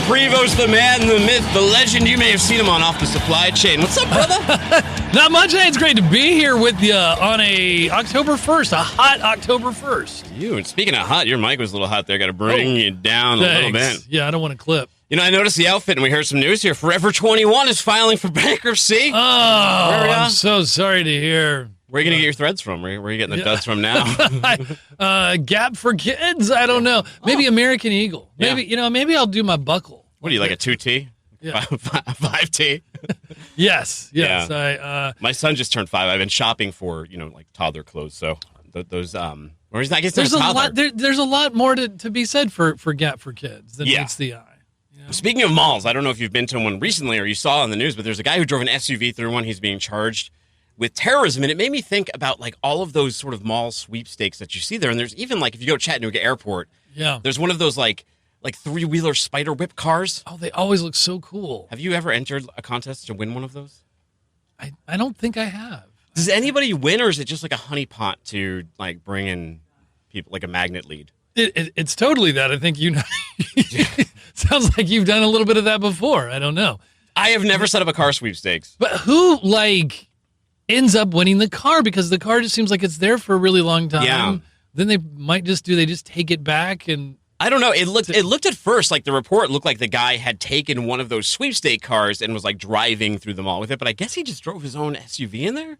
Prevost, the man, the myth, the legend. You may have seen him on Off the Supply Chain. What's up, brother? Not much. Hey, it's great to be here with you on a October 1st, a hot October 1st. And speaking of hot, your mic was a little hot there. Got to bring you down a little bit. Yeah, I don't want to clip. I noticed the outfit, and we heard some news here. Forever 21 is filing for bankruptcy. Oh, I'm so sorry to hear. Where are you going to get your threads from? Where are you getting the duds from now? Gap for kids? I don't know. Maybe American Eagle. Maybe, maybe I'll do my buckle. What are you, like a 2T? Yeah. 5T? Yes. Yeah. My son just turned 5. I've been shopping for, like toddler clothes. So those, or I guess there's a lot. There's a lot more to be said for Gap for kids than meets the eye. Speaking of malls, I don't know if you've been to one recently or you saw on the news, but there's a guy who drove an SUV through one. He's being charged with terrorism, and it made me think about like all of those sort of mall sweepstakes that you see there. And there's even like if you go to Chattanooga Airport, there's one of those like three-wheeler spider whip cars. Oh, they always look so cool. Have you ever entered a contest to win one of those? I don't think I have. Does anybody win, or is it just like a honeypot to like bring in people, like a magnet lead? It's totally that. I think sounds like you've done a little bit of that before. I don't know. I have never set up a car sweepstakes. But who ends up winning the car, because the car just seems like it's there for a really long time. Yeah. Then they might just take it back, and I don't know. It looked at first like the report looked like the guy had taken one of those sweepstake cars and was like driving through the mall with it, but I guess he just drove his own SUV in there.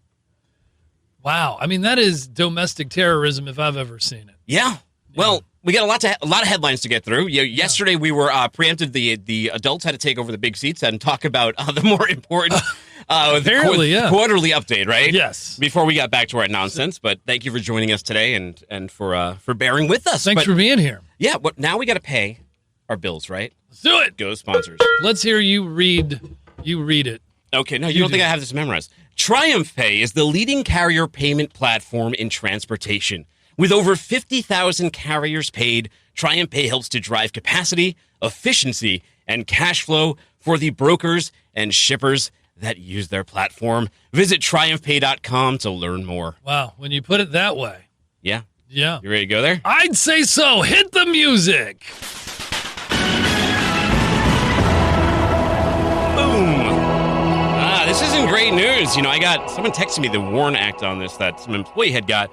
Wow. I mean, that is domestic terrorism if I've ever seen it. Yeah. Well, we got a lot of headlines to get through. Yesterday we were preempted. The adults had to take over the big seats and talk about the more important quarterly update, right? Yes. Before we got back to our nonsense, but thank you for joining us today and for bearing with us. Thanks for being here. Yeah. Now we got to pay our bills, right? Let's do it. Go sponsors. Let's hear you read. You read it. Okay. No, you don't think I have this memorized. TriumphPay is the leading carrier payment platform in transportation. With over 50,000 carriers paid, TriumphPay helps to drive capacity, efficiency, and cash flow for the brokers and shippers that use their platform. Visit TriumphPay.com to learn more. Wow, when you put it that way. Yeah. Yeah. You ready to go there? I'd say so. Hit the music. Boom. This isn't great news. Someone texted me the WARN Act on this that some employee had got.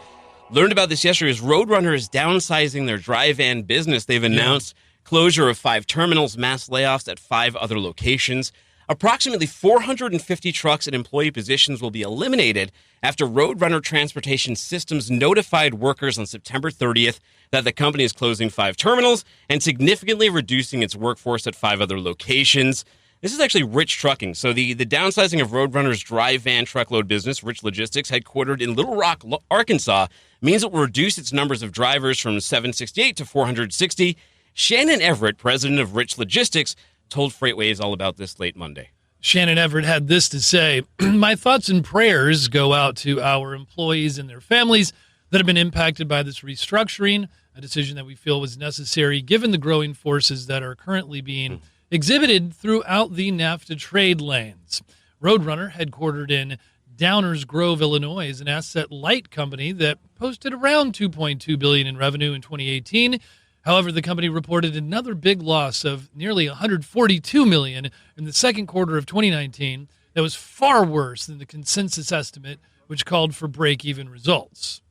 Learned about this yesterday as Roadrunner is downsizing their dry van business. They've announced closure of 5 terminals, mass layoffs at 5 other locations. Approximately 450 trucks and employee positions will be eliminated after Roadrunner Transportation Systems notified workers on September 30th that the company is closing 5 terminals and significantly reducing its workforce at 5 other locations. This is actually Rich Trucking. So the downsizing of Roadrunner's dry van truckload business, Rich Logistics, headquartered in Little Rock, Arkansas, means it will reduce its numbers of drivers from 768 to 460. Shannon Everett, president of Rich Logistics, told FreightWaves all about this late Monday. Shannon Everett had this to say: "My thoughts and prayers go out to our employees and their families that have been impacted by this restructuring, a decision that we feel was necessary given the growing forces that are currently being exhibited throughout the NAFTA trade lanes." Roadrunner, headquartered in Downers Grove, Illinois, is an asset-light company that posted around $2.2 billion in revenue in 2018. However, the company reported another big loss of nearly $142 million in the second quarter of 2019. That was far worse than the consensus estimate, which called for break-even results.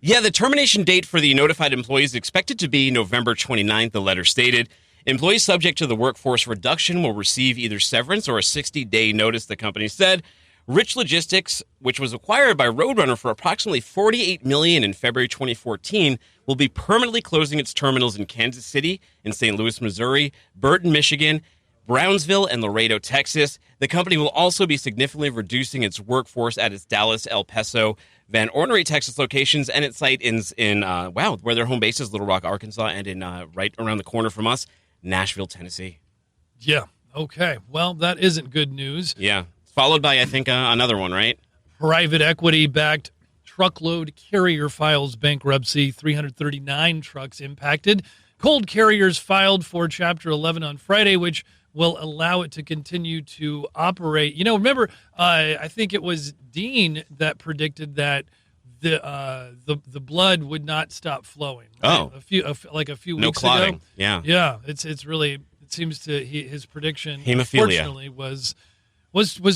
Yeah, the termination date for the notified employees is expected to be November 29th, the letter stated. Employees subject to the workforce reduction will receive either severance or a 60-day notice, the company said. Rich Logistics, which was acquired by Roadrunner for approximately $48 million in February 2014, will be permanently closing its terminals in Kansas City, in St. Louis, Missouri, Burton, Michigan, Brownsville, and Laredo, Texas. The company will also be significantly reducing its workforce at its Dallas, El Paso, Van Ornery, Texas locations, and its site in where their home base is, Little Rock, Arkansas, and in right around the corner from us, Nashville, Tennessee. Yeah. Okay. Well, that isn't good news. Yeah. Followed by, I think, another one, right? Private equity-backed truckload carrier files bankruptcy, 339 trucks impacted. Cold Carriers filed for Chapter 11 on Friday, which will allow it to continue to operate. Remember, I think it was Dean that predicted that the blood would not stop flowing. Right? Oh. A few weeks no clotting. ago. Yeah. Yeah. It's seems to his prediction, Hemophilia. unfortunately, was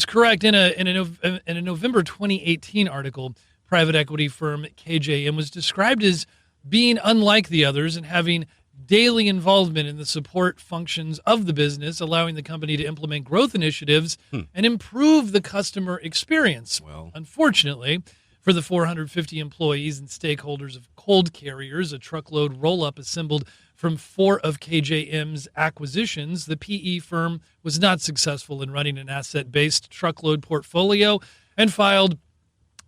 correct. In a November 2018 article, private equity firm KJM was described as being unlike the others and having daily involvement in the support functions of the business, allowing the company to implement growth initiatives and improve the customer experience. Well, unfortunately, for the 450 employees and stakeholders of Cold Carriers, a truckload roll-up assembled from 4 of KJM's acquisitions, the PE firm was not successful in running an asset-based truckload portfolio and filed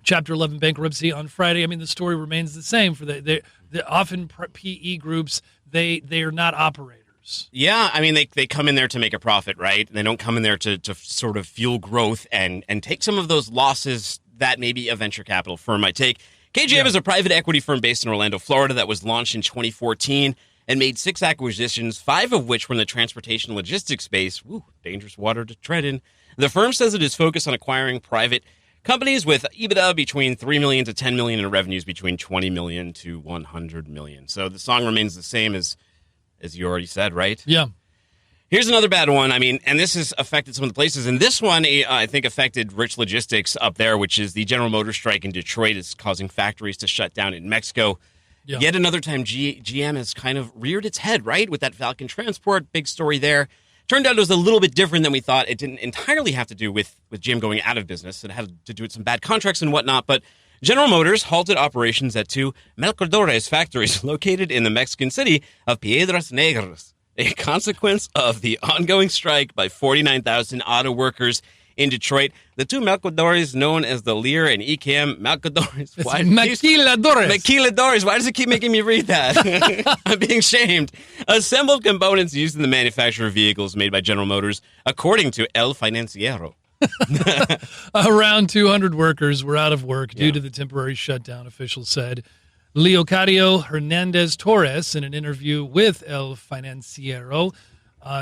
Chapter 11 bankruptcy on Friday. I mean, the story remains the same for the often PE groups. They are not operators. Yeah, I mean, they come in there to make a profit, right? They don't come in there to sort of fuel growth and take some of those losses that maybe a venture capital firm might take. KJM is a private equity firm based in Orlando, Florida, that was launched in 2014 and made 6 acquisitions, 5 of which were in the transportation logistics space. Woo, dangerous water to tread in. The firm says it is focused on acquiring private companies with EBITDA between $3 million to $10 million and revenues between $20 million to $100 million. So the song remains the same as you already said, right? Yeah. Here's another bad one. I mean, and this has affected some of the places. And this one, I think, affected Rich Logistics up there, which is the General Motors strike in Detroit is causing factories to shut down in Mexico. Yeah. Yet another time, GM has kind of reared its head, right, with that Falcon Transport. Big story there. Turned out it was a little bit different than we thought. It didn't entirely have to do with GM going out of business. It had to do with some bad contracts and whatnot. But General Motors halted operations at 2 Mercadores factories located in the Mexican city of Piedras Negras, a consequence of the ongoing strike by 49,000 auto workers in Detroit. The 2 Mercadores, known as the Lear and EKM Mercadores. Maquiladores. Why does it keep making me read that? I'm being shamed. Assembled components used in the manufacture of vehicles made by General Motors, according to El Financiero. Around 200 workers were out of work due to the temporary shutdown, officials said. Leocadio Hernandez Torres, in an interview with El Financiero,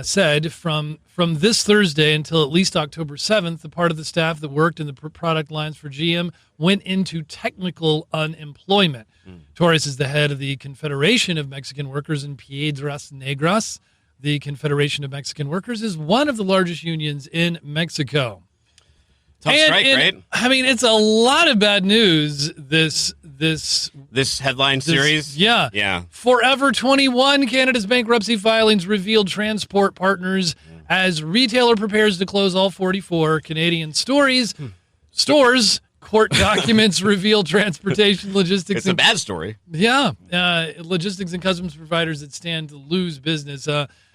said from this Thursday until at least October 7th, the part of the staff that worked in the product lines for GM went into technical unemployment. Torres is the head of the Confederation of Mexican Workers in Piedras Negras. The Confederation of Mexican Workers is one of the largest unions in Mexico. Tough strike, right? I mean, it's a lot of bad news, this headline series. Yeah. Forever 21, Canada's bankruptcy filings revealed transport partners as retailer prepares to close all 44 Canadian stores. Court documents reveal transportation, logistics. It's a bad story. Yeah. Logistics and customs providers that stand to lose business.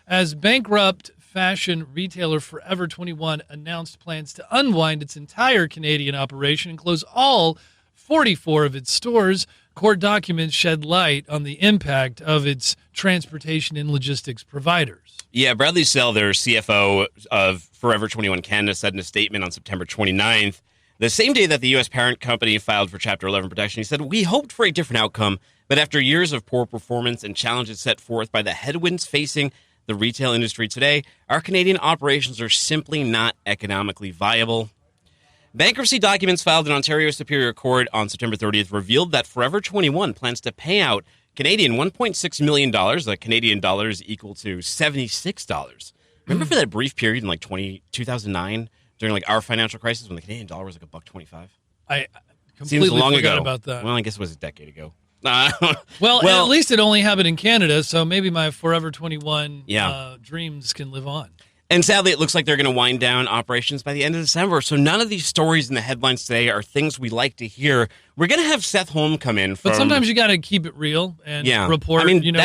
As bankrupt fashion retailer Forever 21 announced plans to unwind its entire Canadian operation and close all 44 of its stores, court documents shed light on the impact of its transportation and logistics providers. Yeah, Bradley Sell, their CFO of Forever 21 Canada, said in a statement on September 29th, the same day that the U.S. parent company filed for Chapter 11 protection, he said, "We hoped for a different outcome, but after years of poor performance and challenges set forth by the headwinds facing the retail industry today, our Canadian operations are simply not economically viable." Bankruptcy documents filed in Ontario Superior Court on September 30th revealed that Forever 21 plans to pay out Canadian $1.6 million, the Canadian dollars equal to $76. Remember for that brief period in like 2009, during like our financial crisis when the Canadian dollar was like $1.25? I completely forgot about that. Well, I guess it was a decade ago. Well, at least it only happened in Canada, so maybe my Forever 21 dreams can live on. And sadly, it looks like they're going to wind down operations by the end of December. So none of these stories in the headlines today are things we like to hear. We're going to have Seth Holm come in. But sometimes you got to keep it real and report. I mean,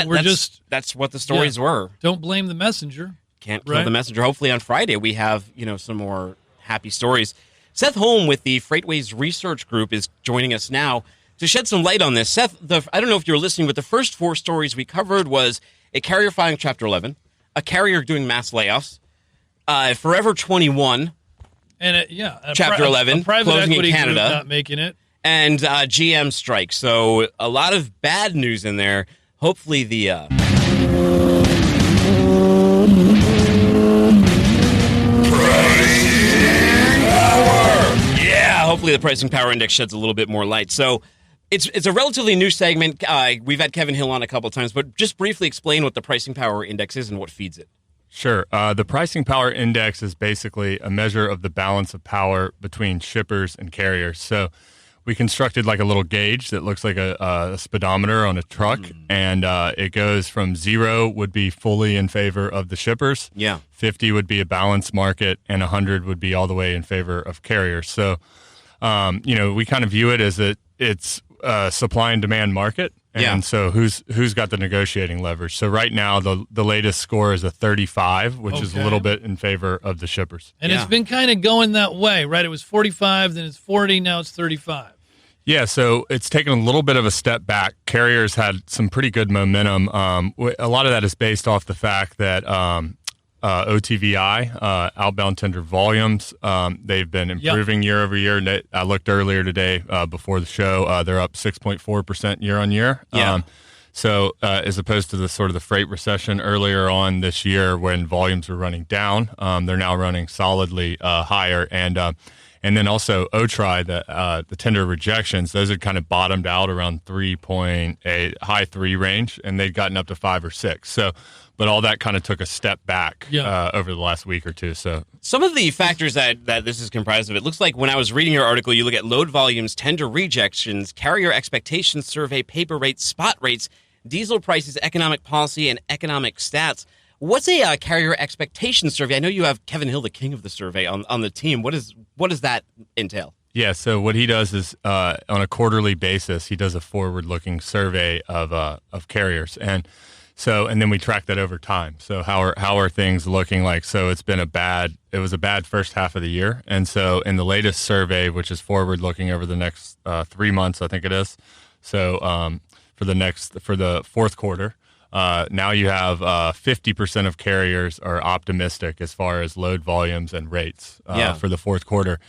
that's what the stories were. Don't blame the messenger. Can't kill the messenger. Hopefully on Friday we have some more happy stories. Seth Holm with the FreightWaves Research Group is joining us now to shed some light on this. Seth, I don't know if you're listening, but the first 4 stories we covered was a carrier filing Chapter 11, a carrier doing mass layoffs, Forever 21, and Chapter 11, a private closing equity in Canada, group not making it, and GM strike. So a lot of bad news in there. Hopefully the hopefully the pricing power index sheds a little bit more light. So it's a relatively new segment. We've had Kevin Hill on a couple of times, but just briefly explain what the pricing power index is and what feeds it. Sure. The pricing power index is basically a measure of the balance of power between shippers and carriers. So we constructed like a little gauge that looks like a speedometer on a truck, and it goes from 0 would be fully in favor of the shippers, 50 would be a balanced market, and 100 would be all the way in favor of carriers. So, we kind of view it as it's a supply and demand market, and so who's got the negotiating leverage? So right now, the latest score is a 35, which is a little bit in favor of the shippers. And it's been kind of going that way, right? It was 45, then it's 40, now it's 35. Yeah, so it's taken a little bit of a step back. Carriers had some pretty good momentum. A lot of that is based off the fact that OTVI, outbound tender volumes, they've been improving year over year. I looked earlier today before the show. They're up 6.4% year on year. So as opposed to the sort of the freight recession earlier on this year when volumes were running down, they're now running solidly higher. And then also OTRI, the tender rejections, those had kind of bottomed out around 3.8, high 3 range, and they'd gotten up to 5 or 6. So, but all that kind of took a step back over the last week or two. So some of the factors that this is comprised of, it looks like when I was reading your article, you look at load volumes, tender rejections, carrier expectations survey, paper rates, spot rates, diesel prices, economic policy, and economic stats. What's a carrier expectation survey? I know you have Kevin Hill, the king of the survey, on the team. What does that entail? Yeah, so what he does is on a quarterly basis, he does a forward-looking survey of carriers, and then we track that over time. So how are things looking like? So it was a bad first half of the year, and so in the latest survey, which is forward-looking over the next 3 months, I think it is. So for the fourth quarter. Now you have 50% of carriers are optimistic as far as load volumes and rates for the fourth quarter.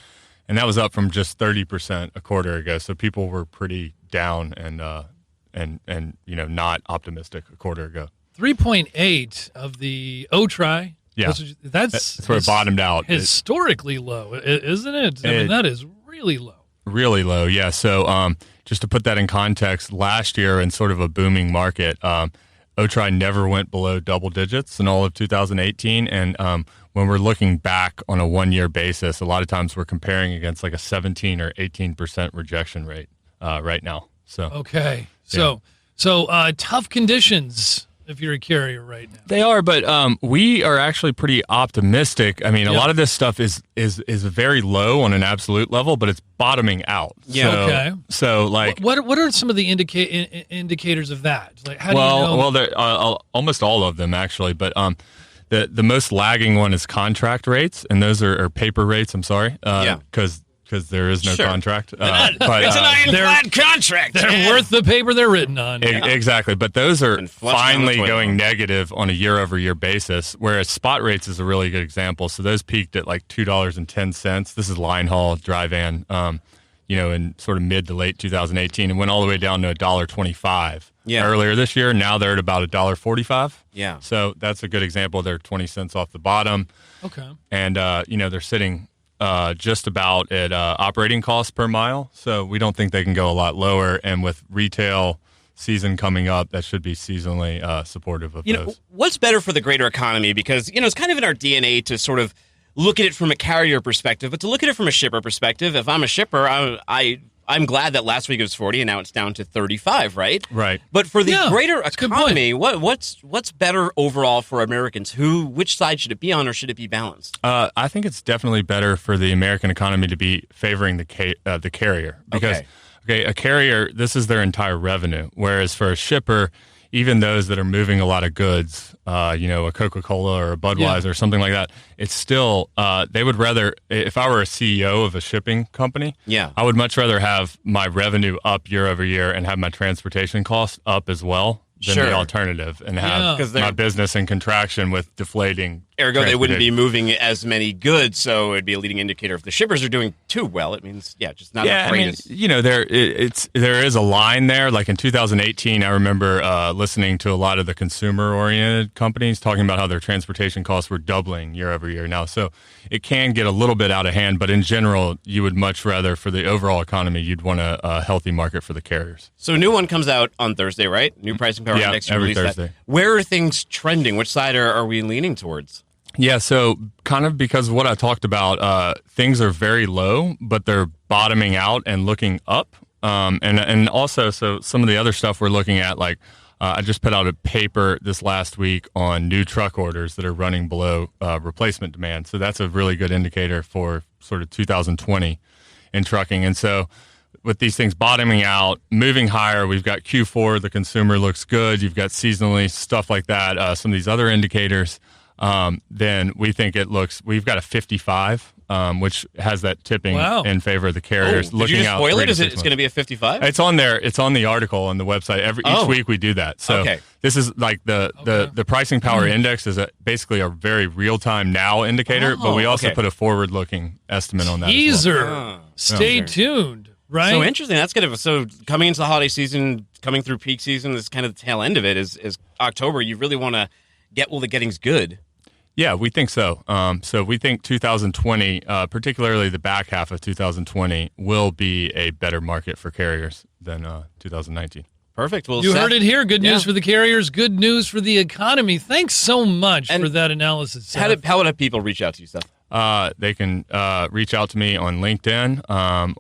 And that was up from just 30% a quarter ago. So people were pretty down and not optimistic a quarter ago. 3.8 of the OTRI. Yeah. That's where it bottomed out. Historically low, isn't it? I mean, that is really low. Really low, yeah. So just to put that in context, last year in sort of a booming market, OTRI never went below double digits in all of 2018. And when we're looking back on a one-year basis, a lot of times we're comparing against like a 17 or 18% rejection rate right now. So okay. So tough conditions if you're a carrier right now. They are, but we are actually pretty optimistic. I mean, a lot of this stuff is very low on an absolute level, but it's bottoming out. Yeah. Okay. So like, what are some of the indicators of that? Like, how do you know? Well, almost all of them actually, but the most lagging one is contract rates, and those are paper rates. I'm sorry, because there is no contract. But it's an ironclad contract. They're worth the paper they're written on. Exactly. But those are finally going negative on a year-over-year basis, whereas spot rates is a really good example. So those peaked at like $2.10. This is line haul, dry van, in sort of mid to late 2018, and went all the way down to $1.25 earlier this year. Now they're at about $1.45. Yeah. So that's a good example. They're 20 cents off the bottom. Okay. And, they're sitting just about at operating costs per mile. So we don't think they can go a lot lower. And with retail season coming up, that should be seasonally supportive of those. What's better for the greater economy? Because, it's kind of in our DNA to sort of look at it from a carrier perspective, but to look at it from a shipper perspective, if I'm a shipper, I'm glad that last week it was 40 and now it's down to 35, right? Right. But for the greater economy, what's better overall for Americans? Which side should it be on, or should it be balanced? I think it's definitely better for the American economy to be favoring the carrier. Because, a carrier, this is their entire revenue, whereas for a shipper, even those that are moving a lot of goods, a Coca-Cola or a Budweiser or something like that, it's still, they would rather, if I were a CEO of a shipping company, I would much rather have my revenue up year over year and have my transportation costs up as well than the alternative, and have my business in contraction with deflating Ergo, they wouldn't be moving as many goods, so it'd be a leading indicator. If the shippers are doing too well, it means, just not enough freight. There is a line there. Like in 2018, I remember listening to a lot of the consumer-oriented companies talking about how their transportation costs were doubling year over year now. So it can get a little bit out of hand, but in general, you would much rather, for the overall economy, you'd want a healthy market for the carriers. So a new one comes out on Thursday, right? New pricing power index. Every Thursday. Where are things trending? Which side are we leaning towards? Yeah, so kind of because of what I talked about, things are very low, but they're bottoming out and looking up. And also, so some of the other stuff we're looking at, like I just put out a paper this last week on new truck orders that are running below replacement demand. So that's a really good indicator for sort of 2020 in trucking. And so with these things bottoming out, moving higher, we've got Q4, the consumer looks good. You've got seasonally stuff like that. Some of these other indicators. Then we think we've got a 55, which has that tipping in favor of the carriers. Did you just spoil it? It's going to be a 55? It's on there. It's on the article on the website. Each week we do that. So this is like the pricing power index is basically a very real-time now indicator, but we also put a forward-looking estimate on that. Teaser. Stay tuned. Right. So interesting. That's good. So coming into the holiday season, coming through peak season, this kind of the tail end of it is October. You really want to get while the getting's good. Yeah, we think so. So we think 2020, particularly the back half of 2020, will be a better market for carriers than 2019. Perfect. Well, you heard it here. Good news for the carriers. Good news for the economy. Thanks so much for that analysis, Seth. How would people reach out to you, Seth? They can reach out to me on LinkedIn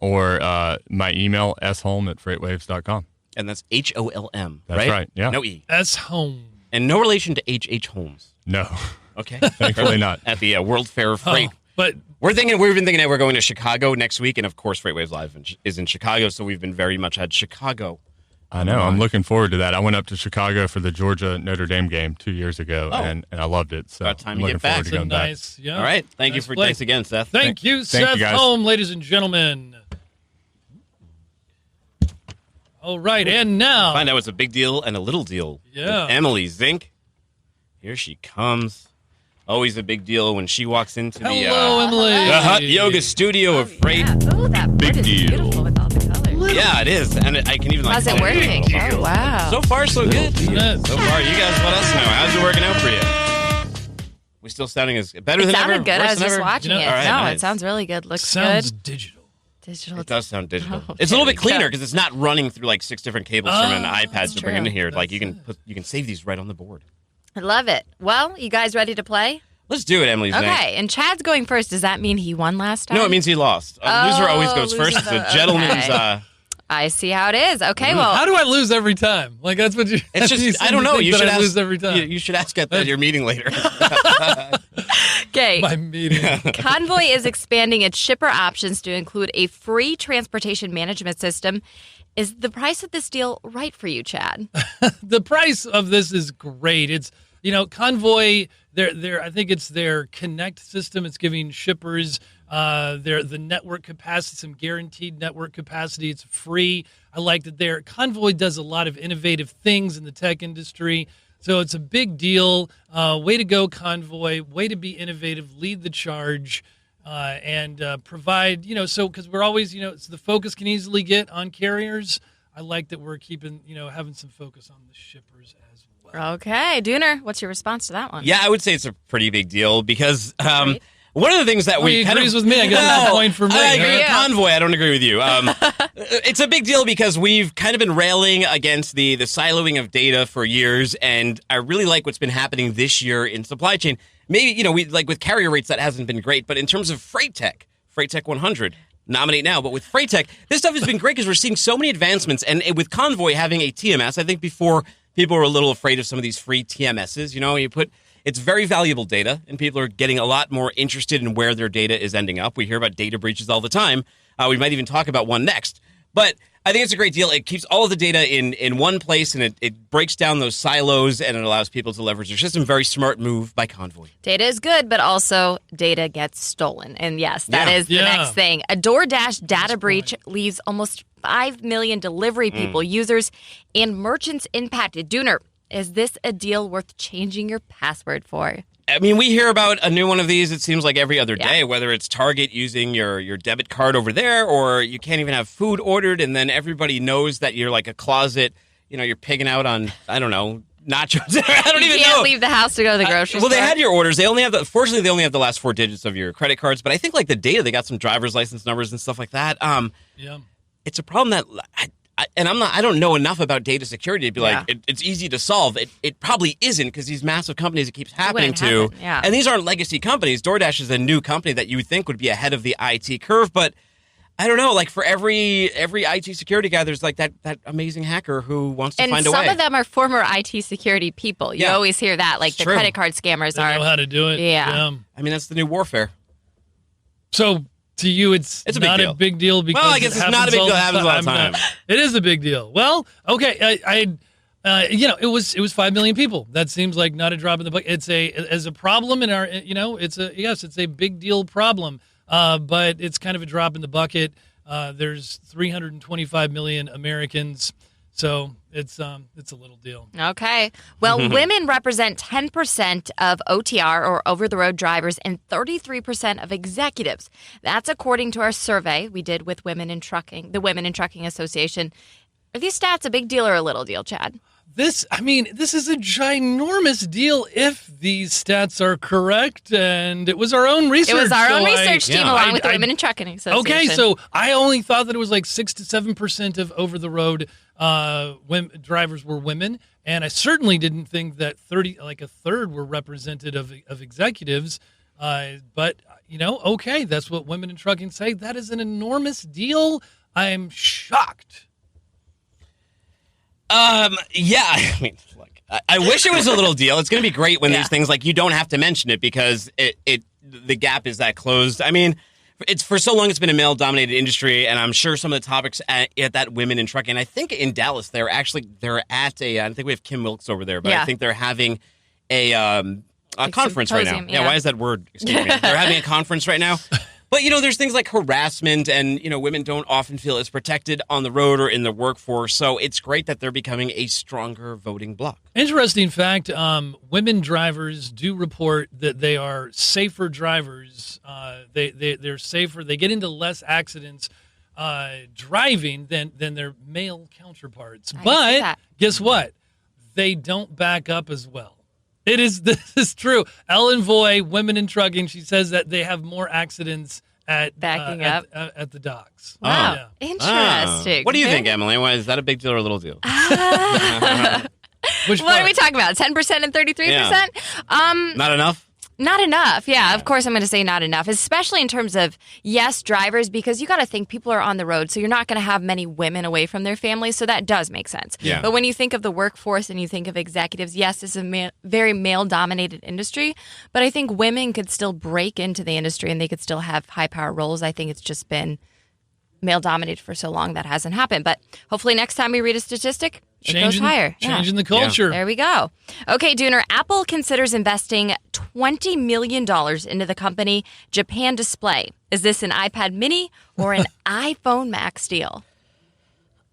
or my email, sholm@freightwaves.com. And that's HOLM, That's right. Yeah. No E. S-Home. And no relation to H.H. Holmes. No. Okay. Thankfully not. At the World Fair of Freight. But we've been thinking that we're going to Chicago next week, and of course FreightWaves Live is in Chicago, so we've been very much had Chicago. I know. I'm looking forward to that. I went up to Chicago for the Georgia Notre Dame game 2 years ago, and I loved it. So about time I'm you looking get back. forward to going nice, back. Yeah. All right. Thanks again, Seth. Thank you, Seth Holm, ladies and gentlemen. All right, and now Find out what's a big deal and a little deal. Yeah. With Emily Szink. Here she comes. Always a big deal when she walks into Hello, Emily. the hot yoga studio of Freight. Yeah. Oh, that Big board is deal. beautiful with all the colors. Yeah, it is. And I can even How's it working? Oh, wow. So far, so good. Isn't it? So far, you guys let us know. How's it working out for you? We still sounding as better It than ever? sounded good. I Worse was than just ever? watching it. All right, No, nice. it sounds really good. Looks sounds good. digital. Digital. It does sound digital. Oh, It's a little there bit we go. cleaner because it's not running through like 6 different cables from an iPad to bring true. into here. Like you can save these right on the board. I love it. Well, you guys ready to play? Let's do it, Emily. Okay, and Chad's going first. Does that mean he won last time? No, it means he lost. Loser always goes loser first. It's a vote. gentleman's. Okay. I see how it is. Okay, well, How do I lose every time? Like that's what you. It's you just seem I don't to know. think You that should I ask. lose every time. You should ask at your meeting later. okay. My meeting. Convoy is expanding its shipper options to include a free transportation management system. Is the price of this deal right for you, Chad? The price of this is great. It's Convoy. I think it's their Connect system. It's giving shippers the network capacity, some guaranteed network capacity. It's free. I like that their Convoy does a lot of innovative things in the tech industry. So it's a big deal. Way to go, Convoy. Way to be innovative. Lead the charge. And provide, because we're always, so the focus can easily get on carriers. I like that we're keeping, having some focus on the shippers as well. Okay, Dooner, what's your response to that one? Yeah, I would say it's a pretty big deal because one of the things that he agrees with me. I guess a point for me. I agree with Yeah. Convoy. I don't agree with you. It's a big deal because we've kind of been railing against the siloing of data for years, and I really like what's been happening this year in supply chain. Maybe, we like with carrier rates, that hasn't been great, but in terms of Freight Tech 100, nominate now. But with Freight Tech, this stuff has been great because we're seeing so many advancements. And with Convoy having a TMS, I think before people were a little afraid of some of these free TMSs. It's very valuable data, and people are getting a lot more interested in where their data is ending up. We hear about data breaches all the time. We might even talk about one next. But I think it's a great deal. It keeps all of the data in one place, and it breaks down those silos, and it allows people to leverage their system. Very smart move by Convoy. Data is good, but also data gets stolen. And yes, that is the next thing. A DoorDash data breach leaves almost 5 million delivery people, users, and merchants impacted. Dooner, is this a deal worth changing your password for? I mean, we hear about a new one of these, it seems like every other day, whether it's Target using your debit card over there, or you can't even have food ordered, and then everybody knows that you're like a closet, you're pigging out on, I don't know, nachos. I don't even know. You can't leave the house to go to the grocery store. Well, they had your orders. Fortunately, they only have the last 4 digits of your credit cards, but I think like the data, they got some driver's license numbers and stuff like that. It's a problem that... I don't know enough about data security to be like, it's easy to solve. It probably isn't, because these massive companies it keeps happening to. Yeah. And these aren't legacy companies. DoorDash is a new company that you would think would be ahead of the IT curve. But I don't know, like for every IT security guy, there's like that amazing hacker who wants to find a way. And some of them are former IT security people. You always hear that, like the credit card scammers they know how to do it. Yeah. I mean, that's the new warfare. So... To you, it's not a big deal because I guess it's not a big deal. It happens all the time. It is a big deal. Well, okay, it was 5 million people. That seems like not a drop in the bucket. It's a problem in our, it's a big deal problem. But it's kind of a drop in the bucket. There's 325 million Americans. So it's a little deal. Okay. Well, women represent 10% of OTR or over-the-road drivers and 33% of executives. That's according to our survey we did with Women in Trucking, the Women in Trucking Association. Are these stats a big deal or a little deal, Chad? This is a ginormous deal if these stats are correct, and it was our own research. It was our own research team along with the Women in Trucking Association. Okay, so I only thought that it was like 6 to 7% of over-the-road drivers were women, and I certainly didn't think that a third were representative of executives. But okay, that's what Women in Trucking say. That is an enormous deal. I'm shocked. I mean, look, I wish it was a little deal. It's going to be great when there's things like you don't have to mention it because the gap is that closed. I mean, it's for so long it's been a male-dominated industry, and I'm sure some of the topics at that Women in Trucking. I think in Dallas they're at a. I think we have Kim Wilkes over there, but I think they're having a conference right now. Yeah, why is that word escaping me? They're having a conference right now. But, there's things like harassment and, women don't often feel as protected on the road or in the workforce. So it's great that they're becoming a stronger voting bloc. Interesting fact, women drivers do report that they are safer drivers. They're safer. They get into less accidents driving than their male counterparts. But guess what? They don't back up as well. This is true. Ellen Voy, Women in Trucking, she says that they have more accidents at backing up at the docks. Wow, interesting. What do you think, Emily? Why is that a big deal or a little deal? What are we talking about? 10% and 33%? Yeah. Not enough? Not enough. Yeah, of course I'm going to say not enough, especially in terms of, yes, drivers, because you got to think people are on the road, so you're not going to have many women away from their families, so that does make sense. Yeah. But when you think of the workforce and you think of executives, yes, it's a very male-dominated industry, but I think women could still break into the industry and they could still have high-power roles. I think it's just been male-dominated for so long that hasn't happened. But hopefully next time we read a statistic, it goes higher. Changing the culture. Yeah. There we go. Okay, Dooner, Apple considers investing $20 million into the company Japan Display. Is this an iPad mini or an iPhone Max deal?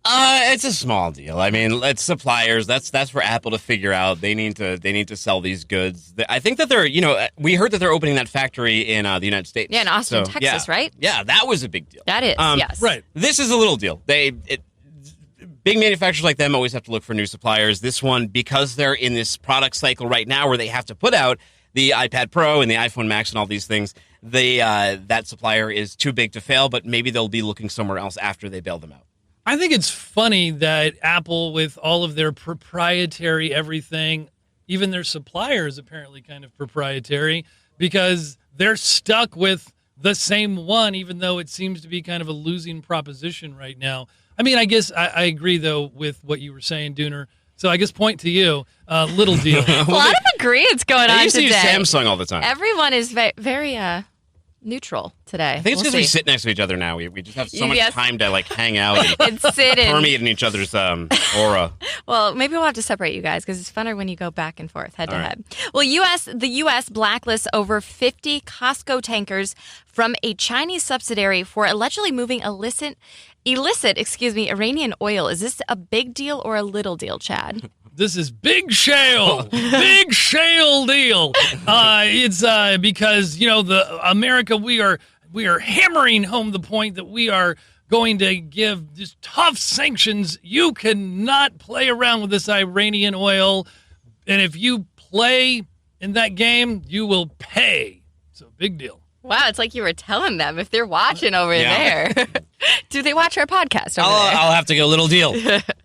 It's a small deal. I mean, it's suppliers. That's for Apple to figure out. They need to sell these goods. I think that they're, we heard that they're opening that factory in the United States. Yeah, in Austin, Texas, right? Yeah, that was a big deal. That is, yes. Right. This is a little deal. Big manufacturers like them always have to look for new suppliers. This one, because they're in this product cycle right now where they have to put out the iPad Pro and the iPhone Max and all these things, that supplier is too big to fail, but maybe they'll be looking somewhere else after they bail them out. I think it's funny that Apple, with all of their proprietary everything, even their suppliers apparently kind of proprietary, because they're stuck with the same one, even though it seems to be kind of a losing proposition right now. I mean, I guess I agree, though, with what you were saying, Dooner. So I guess point to you, little deal. A lot of agreements going on today. I used to use Samsung all the time. Everyone is very neutral today. I think it's because we sit next to each other now. We just have so much time to hang out and sit and permeate in each other's aura. Well, maybe we'll have to separate you guys because it's funner when you go back and forth, head to head. Well, the U.S. blacklists over 50 Costco tankers from a Chinese subsidiary for allegedly moving illicit Iranian oil. Is this a big deal or a little deal, Chad? This is big shale, big shale deal. It's because America, we are hammering home the point that we are going to give just tough sanctions. You cannot play around with this Iranian oil, and if you play in that game, you will pay. So big deal. Wow, it's like you were telling them if they're watching over there. Do they watch our podcast over there? I'll have to go little deal,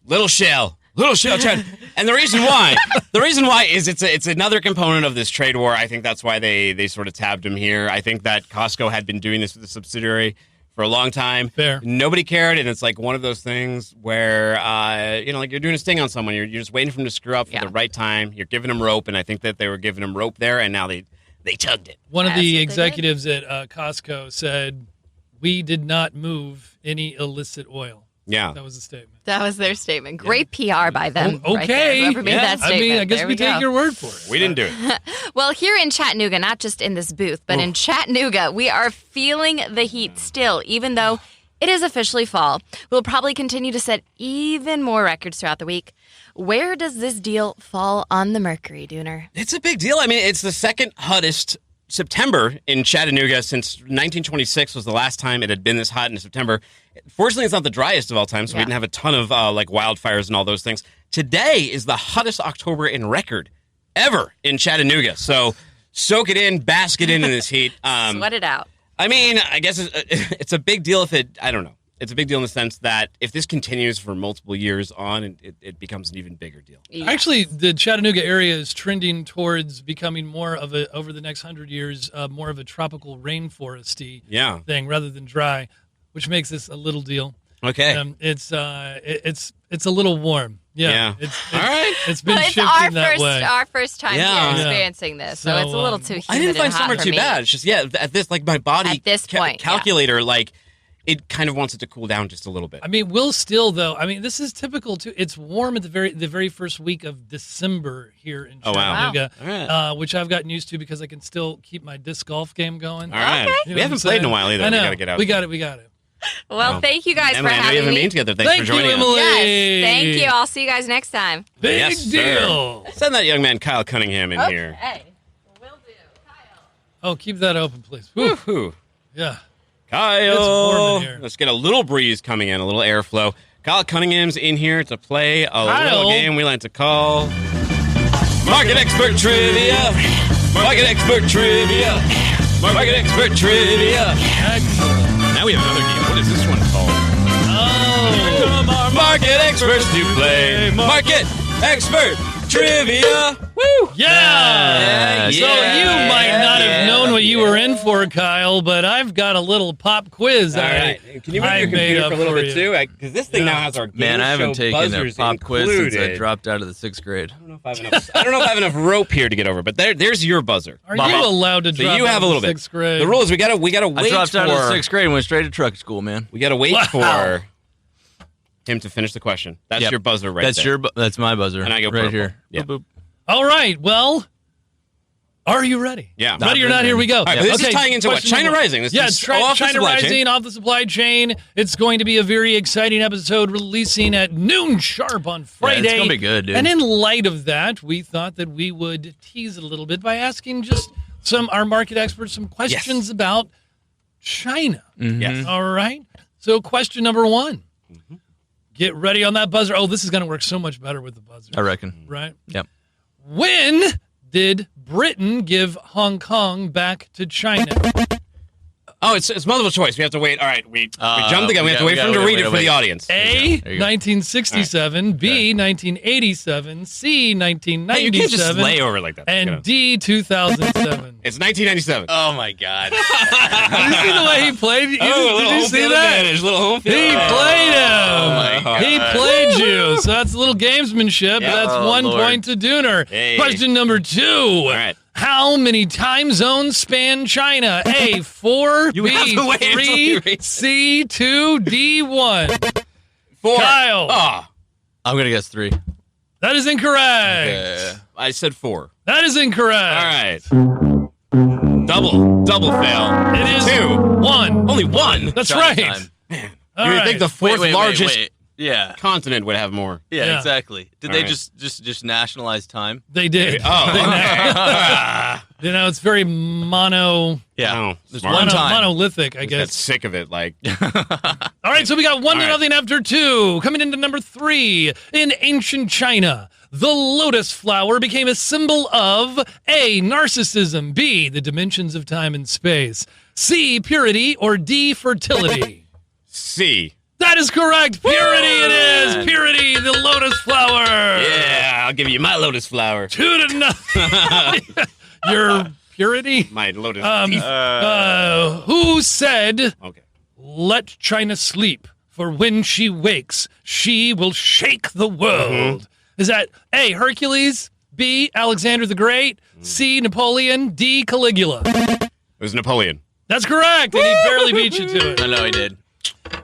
little shale. Chad. And the reason why is it's another component of this trade war. I think that's why they sort of tabbed him here. I think that Costco had been doing this with the subsidiary for a long time. Fair. Nobody cared, and it's like one of those things where like you're doing a sting on someone. You're just waiting for them to screw up for the right time. You're giving them rope, and I think that they were giving them rope there, and now they tugged it. One of the executives at Costco said, "We did not move any illicit oil." Yeah. That was the statement. That was their statement. Great PR by them. Okay. Right there. Whoever made that statement. I guess we take your word for it. We didn't do it. Well, here in Chattanooga, not just in this booth, but in Chattanooga, we are feeling the heat still, even though it is officially fall. We'll probably continue to set even more records throughout the week. Where does this deal fall on the Mercury, Dooner? It's a big deal. I mean, it's the second hottest September in Chattanooga since 1926 was the last time it had been this hot in September. Fortunately, it's not the driest of all time, so we didn't have a ton of wildfires and all those things. Today is the hottest October in record ever in Chattanooga. So soak it in, bask it in this heat. Sweat it out. I mean, I guess it's a big deal I don't know. It's a big deal in the sense that if this continues for multiple years on, it becomes an even bigger deal. Yeah. Actually, the Chattanooga area is trending towards becoming more of over the next 100 years, more of a tropical rainforesty thing rather than dry, which makes this a little deal. Okay. It's a little warm. Yeah. All right. It's been shifting that way. Our first time here experiencing this, so it's a little too humid. I didn't find and hot summer for too me. bad. It's just at this my body At this point, calculator it kind of wants it to cool down just a little bit. I mean, we'll still though. I mean, this is typical too. It's warm at the very first week of December here in Chattanooga, Wow. Which I've gotten used to because I can still keep my disc golf game going. All right. Okay. We haven't played in a while either. I know. We got to get out. We got it. Well, thank you guys Emily, for I know having you haven't me. been together. Thanks for joining you, Emily. Yes, thank you. I'll see you guys next time. Big Yes, deal. Sir. Send that young man Kyle Cunningham in here. Hey, will do. Kyle. Oh, keep that open, please. Woo-hoo. Yeah. Kyle. It's warm in here. Let's get a little breeze coming in, a little airflow. Kyle Cunningham's in here to play a little game we like to call Market Expert Trivia. Market Expert Trivia. Market Expert Trivia. Excellent. Now we have another game. What is this one called? Oh. Market Experts to play Market Expert Trivia. Woo! Yeah. So you might not have known what you were in for, Kyle, but I've got a little pop quiz. All right. Can you move your computer for a little bit too? Because this thing now has our game Man, I haven't show taken a buzzers pop quiz included. since I dropped out of the 6th grade. I don't know if I have enough rope here to get over, but there's your buzzer. Are you allowed to So drop you have out a little of bit. 6th grade? The rule is we gotta wait I dropped for out of the 6th grade and went straight to truck school, man. we gotta wait Wow. for him to finish the question. That's Yep. your buzzer right That's there. That's my buzzer. And I go right purple. here. Yeah. Boop, boop. All right. Well, are you ready? Yeah. Ready or not? Here we go. All right, but this is tying into what? question China number- Rising. This is off the China supply Rising chain. off the supply chain. It's going to be a very exciting episode releasing at noon sharp on Friday. it's gonna be good, dude. And in light of that, we thought that we would tease it a little bit by asking just our market experts some questions about China. Yes. All right. So question number 1. Get ready on that buzzer. Oh, this is going to work so much better with the buzzer. I reckon. Right? Yep. When did Britain give Hong Kong back to China? Oh, it's multiple choice. We have to wait. All right, we jumped the gun. We have to wait for him to read it for the audience. A, There you go. 1967, B, 1987, C, 1997, Hey, you can't just lay over like that. and D, 2007. It's 1997. Oh, my God. Did you see the way he played? a little Did you home see field that? advantage. Little home field. He played him. my God. He played you. So that's a little gamesmanship. Yeah. That's Oh, 1 Lord. point to Dooner. Hey. Question number 2. All right. How many time zones span China? A, 4, You B, have to wait until 3, he reads. C, 2, D, 1. 4. Kyle. Oh, I'm going to guess 3. That is incorrect. Yeah. I said 4. That is incorrect. All right. Double fail. It is 2. 1. Only 1. That's China right. time. All You would right. think the fourth largest Yeah. continent would have more. Yeah, Yeah. exactly. Did All they right. just nationalize time? They did. Oh. You know, it's very Yeah. Oh, There's smart. one time. monolithic, I Got guess. sick of it. Like, All right, so we got 1-0 All right. after 2. Coming into number 3. In ancient China, the lotus flower became a symbol of A, narcissism, B, the dimensions of time and space, C, purity, or D, fertility. C. That is correct. Purity it is. Purity, the lotus flower. Yeah, I'll give you my lotus flower. 2-0. Your purity? My lotus. Who said, Okay. let China sleep, for when she wakes, she will shake the world? Is that A, Hercules, B, Alexander the Great, C, Napoleon, D, Caligula? It was Napoleon. That's correct, and he barely beat you to it. I know he did.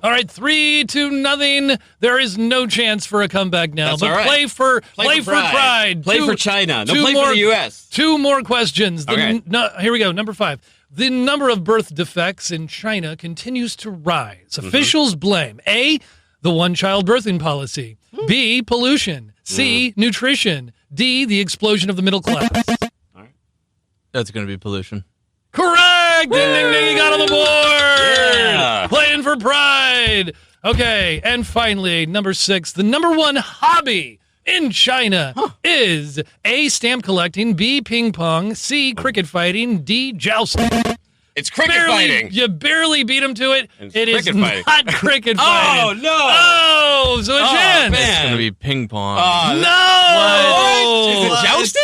All right, 3-0. There is no chance for a comeback now. That's but all right. play for pride. Play for China. No, play more, for the U.S. 2 more questions. Okay. Here we go. Number 5. The number of birth defects in China continues to rise. Officials blame A, the one-child birthing policy, B, pollution, C, nutrition, D, the explosion of the middle class. That's going to be pollution. Correct! Ding, ding, ding, you got on the board! Yeah. Playing for pride! Okay, and finally, number 6. The number 1 hobby in China is A, stamp collecting, B, ping pong, C, cricket fighting, D, jousting. It's cricket fighting. You barely beat him to it. It's It is cricket fighting. not cricket Oh, fighting. no. Oh, so a chance. man. It's going to be ping pong. No! Is it jousting?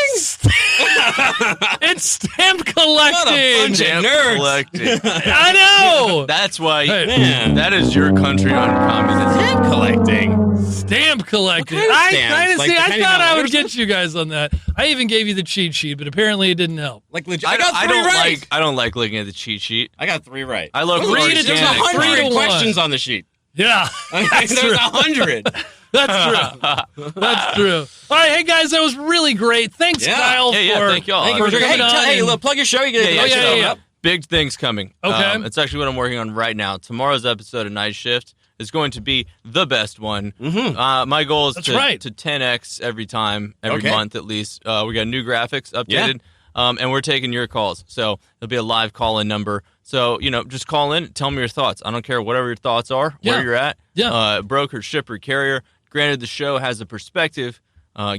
It's stamp What a collecting. bunch of Stamp nerds. collecting. I know. That's why. Hey. Man. That is your country on communism. Stamp collecting. Stamp collecting. What kind of I stamps? kind of Like see. I depending thought on I would what- get you guys on that. I even gave you the cheat sheet, but apparently it didn't help. Like legit. I got 3 don't right. I don't like looking at the cheat sheet. I got 3 right. I love There's organic. There's Three to 100 one. questions on the sheet. Yeah, There's 100. that's true. That's true. All right, hey guys, that was really great. Thanks, Yeah. Kyle, Yeah, for thank y'all. Thank you for for coming on. Hey, and- look, plug your show. You get yeah. Big things coming. Okay. It's actually what I'm working on right now. Tomorrow's episode of Night Shift is going to be the best one. Mm-hmm. My goal is That's to right. 10x every time, every Okay. month at least. We got new graphics Yeah. updated, and we're taking your calls. So there'll be a live call-in number. So, just call in, tell me your thoughts. I don't care whatever your thoughts are, Yeah. where you're at, Yeah. broker, shipper, carrier. Granted, the show has a perspective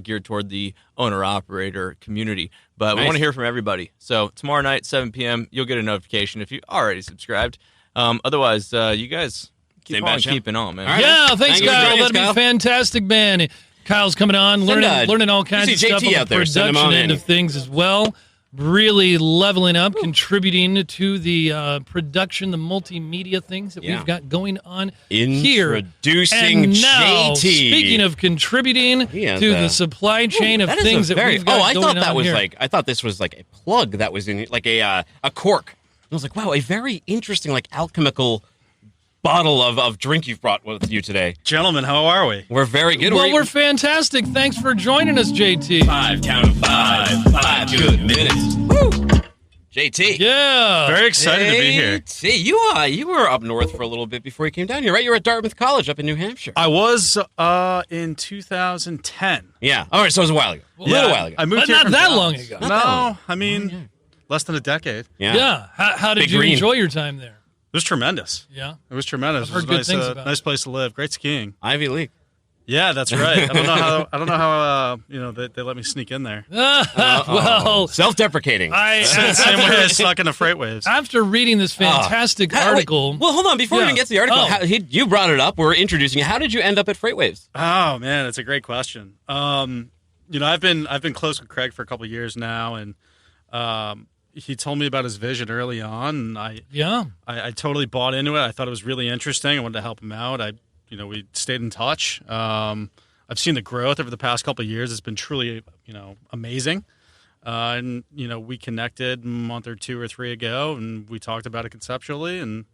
geared toward the owner-operator community, but we Nice. want to hear from everybody. So tomorrow night, 7 p.m., you'll get a notification if you already subscribed. Otherwise, you guys keep Same on bad show. keeping on, man. All right. Yeah, thanks, Thank you for Kyle. joining us, That'd be Kyle. fantastic, man. Kyle's coming on, learning all kinds you of see stuff JT on the out there. Send him production on end in. of things as well. Really leveling up, contributing to the production, the multimedia things that Yeah. we've got going on here. Introducing And now, JT. speaking of contributing He has to a- the supply chain of That is things a that very. we've got I going thought that on was here. I thought this was like a plug that was in like a cork. I was like, wow, a very interesting like alchemical bottle of drink you've brought with you today. Gentlemen, how are we? We're very good. Well, we're fantastic. Thanks for joining us, JT. 5 good minutes. Woo. JT. Yeah. Very excited to be here. See, you were up north for a little bit before you came down here, right? You were at Dartmouth College up in New Hampshire. I was in 2010. Yeah. All right, so it was a while ago. A little while ago. I moved But here not from that Dallas. long ago. No, that long. I mean, less than a decade. It Yeah. How did Big you green. enjoy your time there? was tremendous. Yeah. It was tremendous. I've heard It good was things a about nice place to live. Great skiing. Ivy League. Yeah, that's right. I don't know how they let me sneak in there. Well, Self-deprecating. Same way I snuck into FreightWaves. after reading this fantastic article, Well, hold on. Before we Yeah. even get to the article, Oh. you brought it up. We're introducing you. How did you end up at FreightWaves? Oh man, it's a great question. I've been close with Craig for a couple of years now, and he told me about his vision early on, and I totally bought into it. I thought it was really interesting. I wanted to help him out. We stayed in touch. I've seen the growth over the past couple of years. It's been truly, amazing. And we connected a month or 2 or 3 ago, and we talked about it conceptually, and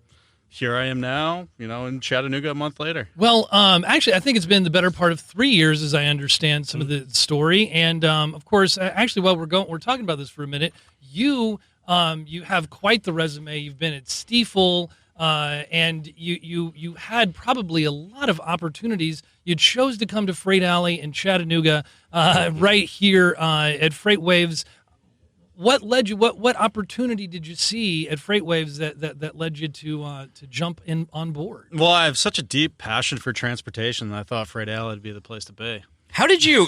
here I am now, in Chattanooga a month later. well, actually, I think it's been the better part of 3 years, as I understand some of the story. And of course, actually, while we're talking about this for a minute, you have quite the resume. You've been at Stiefel. and you had probably a lot of opportunities. You chose to come to Freight Alley in Chattanooga, right here at FreightWaves. What led you? What opportunity did you see at FreightWaves that led you to jump in on board? Well, I have such a deep passion for transportation that I thought Freight Alley would be the place to be. How did you?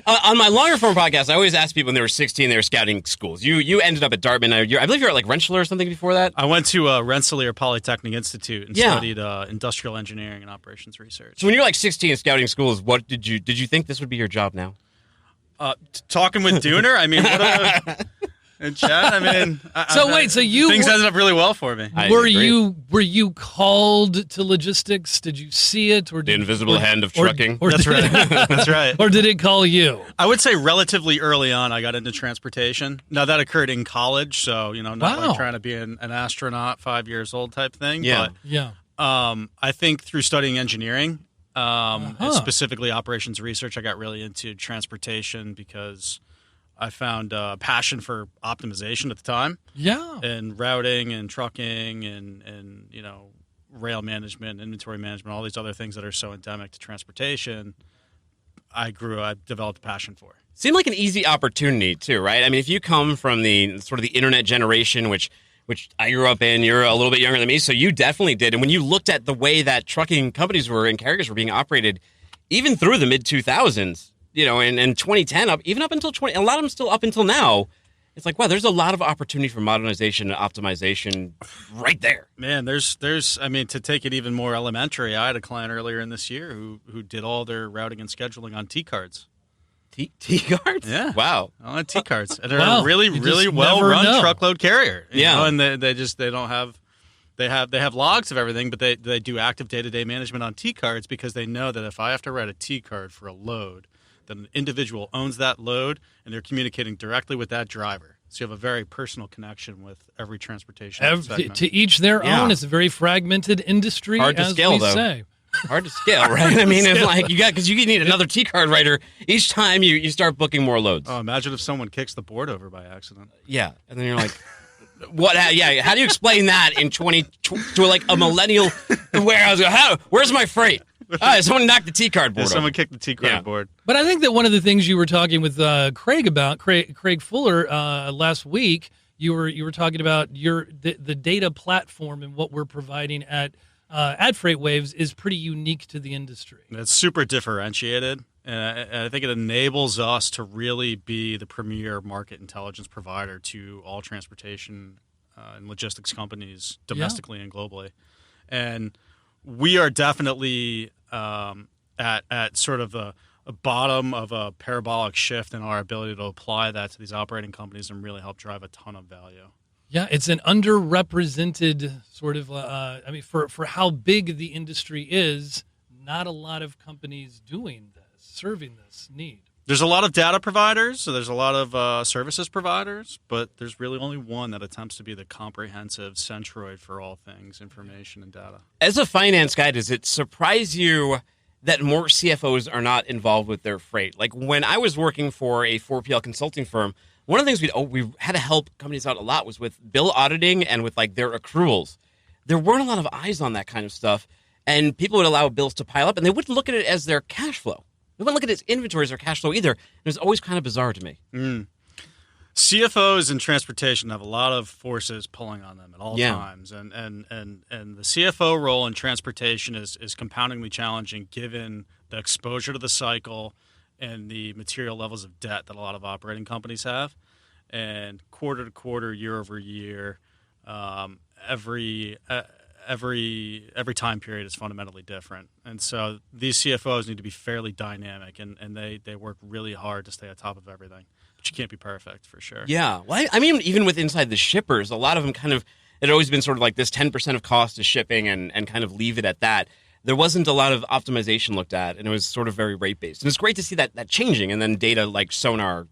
On my longer form podcast, I always ask people when they were 16, they were scouting schools. You ended up at Dartmouth. I believe you were at like Rensselaer or something before that. I went to Rensselaer Polytechnic Institute and studied industrial engineering and operations research. So when you're like 16 scouting schools, what did you think this would be your job now? Talking with Dooner, I mean, and Chad, I mean, things ended up really well for me. Were you called to logistics? Did you see it, or the invisible hand of trucking? That's right. That's right. Or did it call you? I would say relatively early on, I got into transportation. Now that occurred in college, so not like trying to be an astronaut, 5 years old type thing. Yeah, but, I think through studying engineering. Specifically operations research, I got really into transportation because I found a passion for optimization at the time. Yeah. And routing and trucking and rail management, inventory management, all these other things that are so endemic to transportation, I developed a passion for. Seemed like an easy opportunity too, right? I mean, if you come from the sort of the internet generation, which I grew up in, you're a little bit younger than me, so you definitely did. And when you looked at the way that trucking companies were and carriers were being operated, even through the mid-2000s, and 2010, even up until a lot of them still up until now, it's like, wow, there's a lot of opportunity for modernization and optimization right there. Man, I mean, to take it even more elementary, I had a client earlier in this year who did all their routing and scheduling on T-cards. T-cards? Yeah. Wow. On T-cards. And they're a really, really well-run truckload carrier. And they have logs of everything, but they do active day-to-day management on T-cards because they know that if I have to write a T-card for a load, then an individual owns that load and they're communicating directly with that driver. So you have a very personal connection with every transportation segment. To each their own. It's a very fragmented industry. Hard to scale, though. Say. Hard to scale, right? I mean, it's like because you need another T-card writer each time you start booking more loads. Oh, imagine if someone kicks the board over by accident. Yeah, and then you're like, what? Yeah, how do you explain that in to like a millennial warehouse? Where's my freight? Someone knocked the T-card board. Someone kicked the T-card board. But I think that one of the things you were talking with Craig about, Craig Fuller, last week, you were talking about the data platform and what we're providing at FreightWaves is pretty unique to the industry. It's super differentiated, and I think it enables us to really be the premier market intelligence provider to all transportation and logistics companies domestically and globally. And we are definitely at sort of a bottom of a parabolic shift in our ability to apply that to these operating companies and really help drive a ton of value. Yeah, it's an underrepresented sort of, for how big the industry is, not a lot of companies doing this, serving this need. There's a lot of data providers, so there's a lot of services providers, but there's really only one that attempts to be the comprehensive centroid for all things information and data. As a finance guy, does it surprise you that more CFOs are not involved with their freight? Like when I was working for a 4PL consulting firm, one of the things we had to help companies out a lot was with bill auditing and with like their accruals. There weren't a lot of eyes on that kind of stuff, and people would allow bills to pile up, and they wouldn't look at it as their cash flow. They wouldn't look at it as inventories or cash flow either. It was always kind of bizarre to me. CFOs in transportation have a lot of forces pulling on them at all times, and the CFO role in transportation is compoundingly challenging given the exposure to the cycle and the material levels of debt that a lot of operating companies have. And quarter to quarter, year over year, every time period is fundamentally different. And so these CFOs need to be fairly dynamic, and they work really hard to stay on top of everything. But you can't be perfect, for sure. Yeah. Well, I mean, even with inside the shippers, a lot of them kind of, it had always been sort of like this 10% of cost is shipping and kind of leave it at that. There wasn't a lot of optimization looked at, and it was sort of very rate-based. And it's great to see that changing, and then data like Sonar.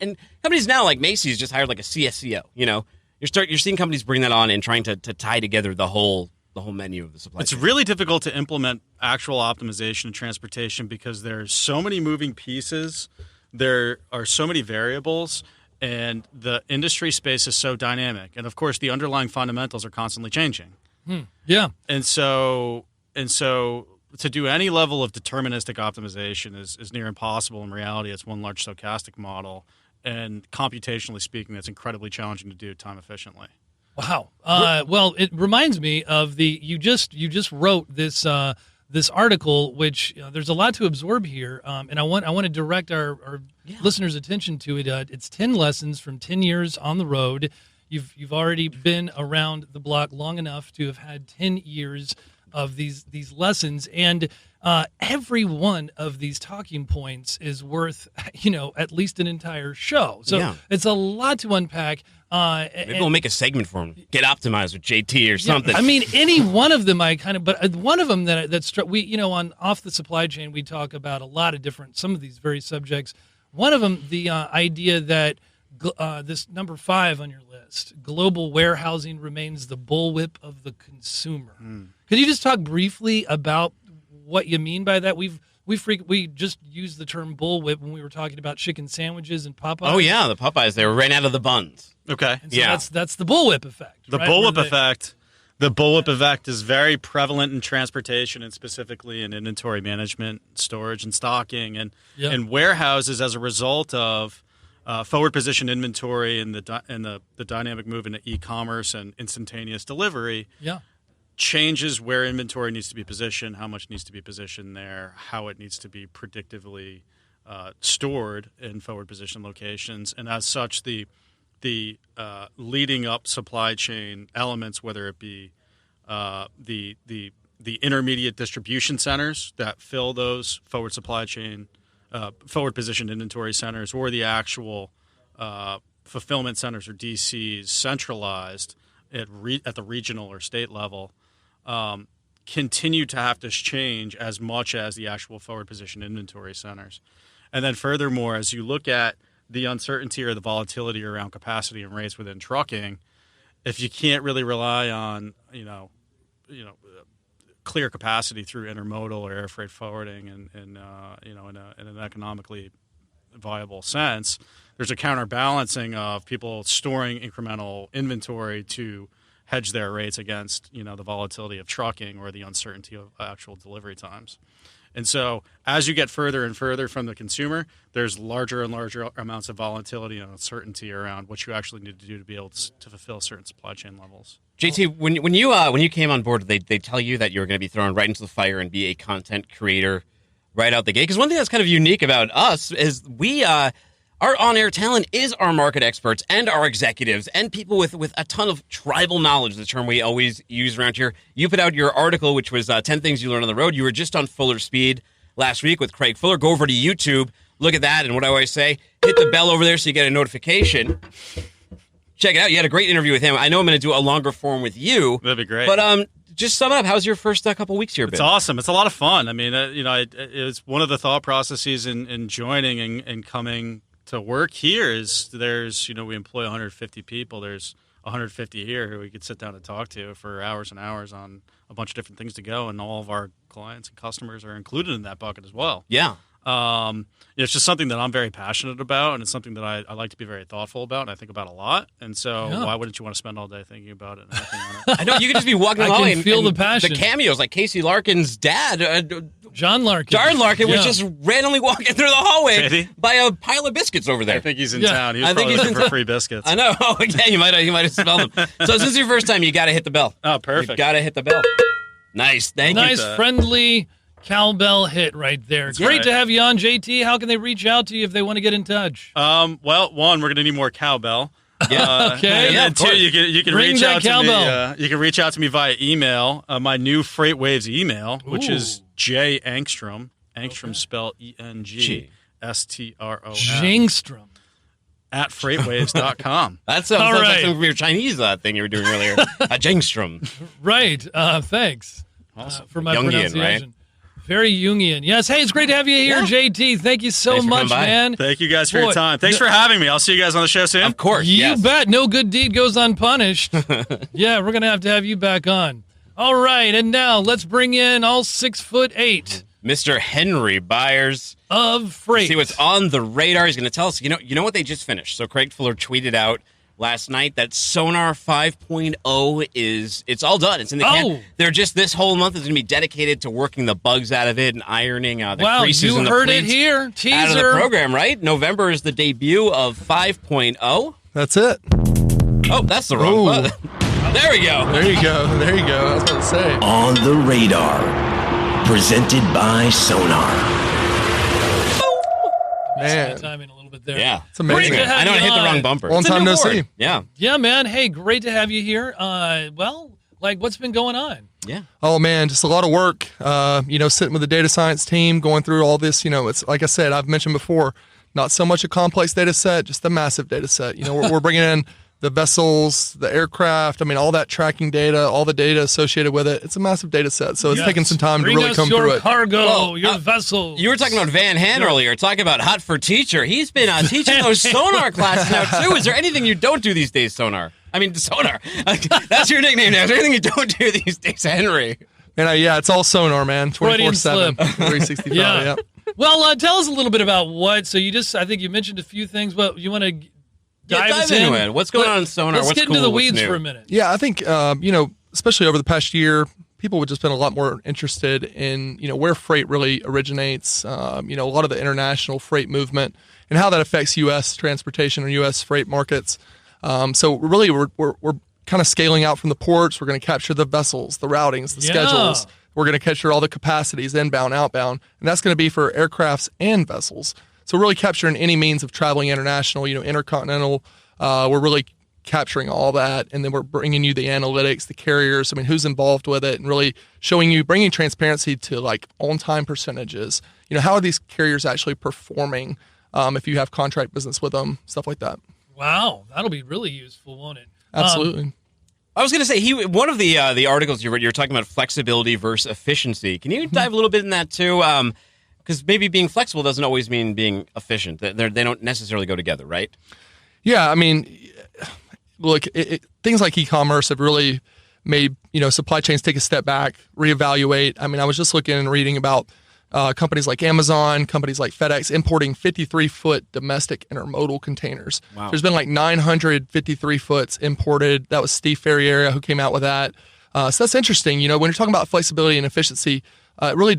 And companies now, like Macy's, just hired like a CSCO, You're seeing companies bring that on and trying to tie together the whole menu of the supply chain. It's really difficult to implement actual optimization in transportation because there's so many moving pieces. There are so many variables, And the industry space is so dynamic. And of course, the underlying fundamentals are constantly changing. Yeah. And so to do any level of deterministic optimization is near impossible. In reality, it's one large stochastic model. And computationally speaking, that's incredibly challenging to do time efficiently. Wow. Well, it reminds me of you just wrote this this article, which there's a lot to absorb here, and I want to direct our listeners' attention to it. It's 10 lessons from 10 years on the road. You've already been around the block long enough to have had 10 years of these lessons, and every one of these talking points is worth at least an entire show. So it's a lot to unpack. Maybe we'll make a segment for him. Get optimized with JT or something. I mean, any one of them but one of them that struck, on Off the Supply Chain, we talk about a lot of some of these very subjects. One of them, the idea that this number 5 on your list, global warehousing remains the bullwhip of the consumer. Could you just talk briefly about what you mean by that? We just used the term bullwhip when we were talking about chicken sandwiches and Popeyes. Oh yeah, the Popeyes, they ran out of the buns. Okay. And so that's the bullwhip effect. The bullwhip effect. The bullwhip effect is very prevalent in transportation and specifically in inventory management, storage, and stocking, and warehouses as a result of forward position inventory and the dynamic move into e-commerce and instantaneous delivery. Yeah. Changes where inventory needs to be positioned, how much needs to be positioned there, how it needs to be predictively stored in forward position locations, and as such, the leading up supply chain elements, whether it be the intermediate distribution centers that fill those forward supply chain, forward positioned inventory centers, or the actual fulfillment centers or DCs centralized at the regional or state level, continue to have to change as much as the actual forward position inventory centers. And then furthermore, as you look at the uncertainty or the volatility around capacity and rates within trucking, if you can't really rely on, clear capacity through intermodal or air freight forwarding and in an economically viable sense, there's a counterbalancing of people storing incremental inventory to hedge their rates against, the volatility of trucking or the uncertainty of actual delivery times. And so as you get further and further from the consumer, there's larger and larger amounts of volatility and uncertainty around what you actually need to do to be able to fulfill certain supply chain levels. JT, when you came on board, they tell you that you were going to be thrown right into the fire and be a content creator right out the gate. Because one thing that's kind of unique about us is our on-air talent is our market experts and our executives and people with a ton of tribal knowledge, the term we always use around here. You put out your article, which was 10 Things You Learn on the Road. You were just on Fuller Speed last week with Craig Fuller. Go over to YouTube, look at that, and what I always say, hit the bell over there so you get a notification. Check it out. You had a great interview with him. I know I'm going to do a longer form with you. That'd be great. But just sum it up. How's your first couple weeks here been? It's awesome. It's a lot of fun. I mean, it's one of the thought processes in joining and coming to work here is there's, we employ 150 people. There's 150 here who we could sit down and talk to for hours and hours on a bunch of different things to go, and all of our clients and customers are included in that bucket as well. Yeah. It's just something that I'm very passionate about, and it's something that I like to be very thoughtful about, and I think about a lot. And so why wouldn't you want to spend all day thinking about it and acting on it? I know, you could just be walking along I can feel the passion. The cameos, like Casey Larkin's dad, John Larkin. Was just randomly walking through the hallway by a pile of biscuits over there. I think he's in town. He was probably looking for free biscuits. I know. Yeah, you might have smelled them. So since it's your first time, you got to hit the bell. Oh, perfect. You got to hit the bell. Nice. Thank you. Nice, friendly cowbell hit right there. It's great to have you on, JT. How can they reach out to you if they want to get in touch? Well, one, we're going to need more cowbell. Yeah. Okay. And then two, you can Bring reach out to cowbell. me. You can reach out to me via email. My new FreightWaves email, which is J Engstrom. Engstrom spelled ENGSTROM. Jangstrom. At FreightWaves.com. That sounds like something from your Chinese thing you were doing earlier. Jangstrom. Right. Thanks. Awesome. For my Jungian, pronunciation. right? Very Jungian. Yes. Hey, it's great to have you here, JT. Thank you so much, man. Thank you guys for your time. Thanks for having me. I'll see you guys on the show soon. Of course. You bet. No good deed goes unpunished. Yeah, we're going to have you back on. All right. And now let's bring in all 6'8" Mr. Henry Byers of Freight. See what's on the radar. He's going to tell us. You know what they just finished. So Craig Fuller tweeted out last night that Sonar 5.0 it's all done. It's in the can. They're just this whole month is going to be dedicated to working the bugs out of it and ironing the creases and the heard it pleats here. Teaser. Out of the program, right? November is the debut of 5.0. That's it. Oh, that's the wrong button. There we go. There you go. I was about to say. On the radar, presented by Sonar. Man, timing a little bit there. Yeah, it's amazing. I know I hit the wrong bumper. Long time no see. Yeah, man. Hey, great to have you here. What's been going on? Yeah. Oh man, just a lot of work. Sitting with the data science team, going through all this. It's like I said, I've mentioned before, not so much a complex data set, just a massive data set. We're bringing in the vessels, the aircraft, all that tracking data, all the data associated with it. It's a massive data set. So it's taking some time to really come through it. Cargo, your vessels. You were talking about Van Han earlier, talking about Hot for Teacher. He's been teaching those Sonar classes now, too. Is there anything you don't do these days, Sonar? Sonar. That's your nickname now. Is there anything you don't do these days, Henry? And it's all Sonar, man. 24/7, 365. Yeah. Well, tell us a little bit about what. So I think you mentioned a few things, but you want to dive into it. What's going on in Sonar? Let's get into the weeds for a minute. Yeah, I think, especially over the past year, people have just been a lot more interested in, where freight really originates, a lot of the international freight movement and how that affects U.S. transportation or U.S. freight markets. So really, we're kind of scaling out from the ports. We're going to capture the vessels, the routings, the schedules. We're going to capture all the capacities, inbound, outbound, and that's going to be for aircrafts and vessels. So really capturing any means of traveling international, intercontinental. We're really capturing all that, and then we're bringing you the analytics, the carriers. Who's involved with it, and really bringing transparency to like on-time percentages. How are these carriers actually performing? If you have contract business with them, stuff like that. Wow, that'll be really useful, won't it? Absolutely. I was going to say, one of the articles you read, you were talking about flexibility versus efficiency. Can you dive a little bit in that too? Because maybe being flexible doesn't always mean being efficient. They don't necessarily go together, right? Yeah, look, things like e-commerce have really made supply chains take a step back, reevaluate. I was just looking and reading about companies like Amazon, companies like FedEx importing 53-foot domestic intermodal containers. Wow. There's been like 900 53-foots imported. That was Steve Ferriera who came out with that. So that's interesting. When you're talking about flexibility and efficiency, really,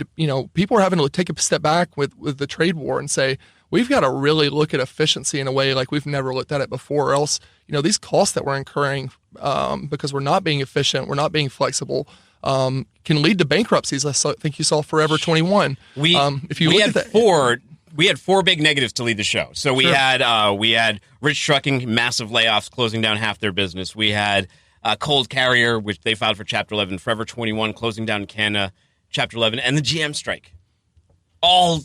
people are having to take a step back with the trade war and say, we've got to really look at efficiency in a way like we've never looked at it before, or else, these costs that we're incurring because we're not being efficient, we're not being flexible, can lead to bankruptcies. I think you saw Forever 21. We had four big negatives to lead the show. So we had Rich Trucking, massive layoffs, closing down half their business. We had Cold Carrier, which they filed for Chapter 11. Forever 21 closing down Canada, Chapter 11, and the GM strike. All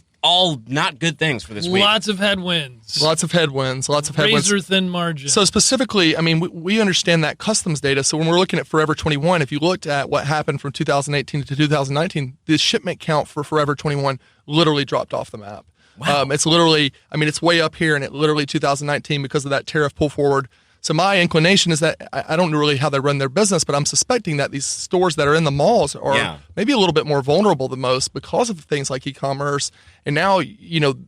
not good things for this week. Lots of headwinds. Razor thin margin. So specifically, we understand that customs data. So when we're looking at Forever 21, if you looked at what happened from 2018 to 2019, the shipment count for Forever 21 literally dropped off the map. Wow. It's literally, it's way up here, and it literally 2019 because of that tariff pull forward. So my inclination is that I don't know really how they run their business, but I'm suspecting that these stores that are in the malls are maybe a little bit more vulnerable than most because of things like e-commerce. And now,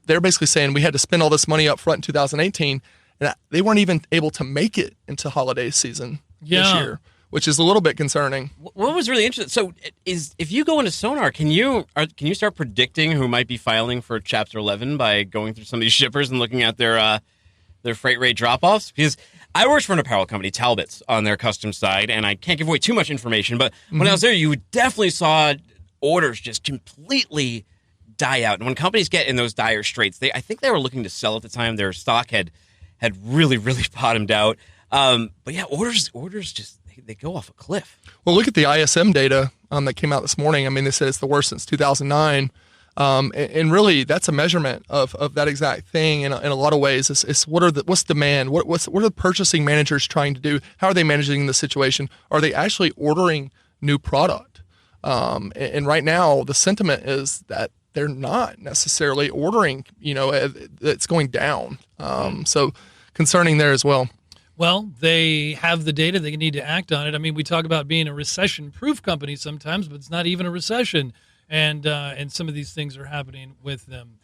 they're basically saying we had to spend all this money up front in 2018, and they weren't even able to make it into holiday season this year, which is a little bit concerning. What was really interesting, so if you go into Sonar, can you start predicting who might be filing for Chapter 11 by going through some of these shippers and looking at their freight rate drop-offs? Because I worked for an apparel company, Talbot's, on their custom side, and I can't give away too much information, but when I was there, you definitely saw orders just completely die out. And when companies get in those dire straits, I think they were looking to sell at the time. Their stock had really, really bottomed out. But yeah, orders just, they go off a cliff. Well, look at the ISM data that came out this morning. They said it's the worst since 2009. And really, that's a measurement of that exact thing. In a lot of ways, it's what's demand? What are the purchasing managers trying to do? How are they managing the situation? Are they actually ordering new product? And right now, the sentiment is that they're not necessarily ordering. It's going down. So concerning there as well. Well, they have the data. They need to act on it. We talk about being a recession-proof company sometimes, but it's not even a recession. and some of these things are happening with them.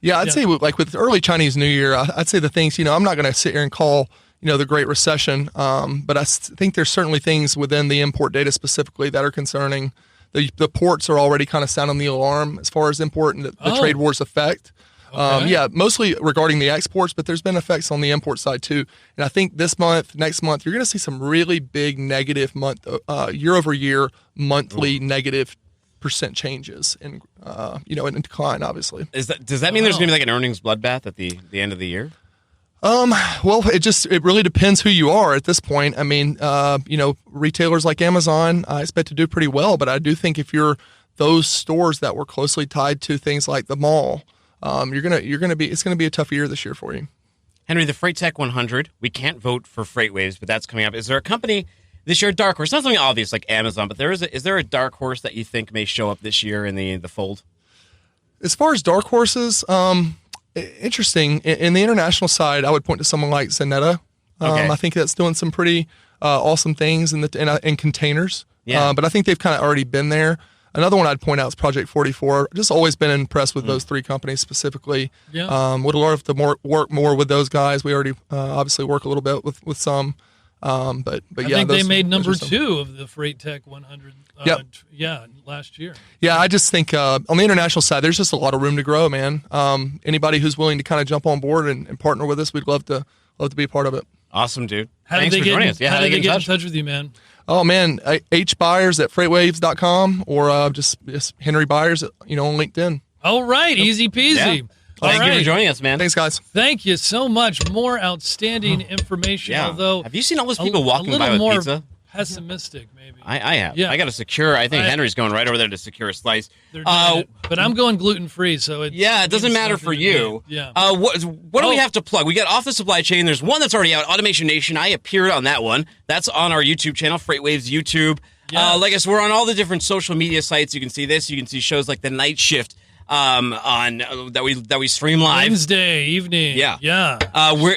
Yeah, I'd say like with early Chinese New Year, I'd say the things, I'm not going to sit here and call, the Great Recession, but I think there's certainly things within the import data specifically that are concerning. The ports are already kind of sounding the alarm as far as import and the trade wars effect. Okay. Mostly regarding the exports, but there's been effects on the import side too. And I think this month, next month, you're going to see some really big negative year over year, monthly negative percent changes in decline, obviously. Does that mean there's going to be like an earnings bloodbath at the end of the year? Well, it really depends who you are at this point. I mean, retailers like Amazon, I expect to do pretty well, but I do think if you're those stores that were closely tied to things like the mall, it's going to be a tough year this year for you. Henry, the Freight Tech 100, we can't vote for FreightWaves, but that's coming up. Is there a company this year, dark horse? Not something obvious like Amazon, but is there a dark horse that you think may show up this year in the fold? As far as dark horses, interesting. In the international side, I would point to someone like Zanetta. I think that's doing some pretty awesome things in containers. Yeah. But I think they've kind of already been there. Another one I'd point out is Project 44. Just always been impressed with those three companies specifically. Yeah. Would love to work more with those guys. We already obviously work a little bit with some. But I yeah, think they made number 2 of the Freight Tech 100. Last year. Yeah, I just think on the international side, there's just a lot of room to grow, man. Anybody who's willing to kind of jump on board and partner with us, we'd love to be a part of it. Awesome, dude. How did they get in touch with you, man? Oh man, hbuyers at freightwaves.com or just Henry Byers on LinkedIn. All right, easy peasy. Yeah. Thank you for joining us, man. Thanks, guys. Thank you so much. More outstanding information. Yeah. Although, have you seen all those people walking by with pizza? Pessimistic, maybe. I have. Yeah. I got to secure. I think Henry's going right over there to secure a slice. But I'm going gluten free, so it doesn't matter for you. Yeah. What do we have to plug? We got Off the Supply Chain. There's one that's already out, Automation Nation. I appeared on that one. That's on our YouTube channel, FreightWaves YouTube. Yes. Like I said, we're on all the different social media sites. You can see this. You can see shows like The Night Shift. On that we stream live Wednesday evening. Yeah.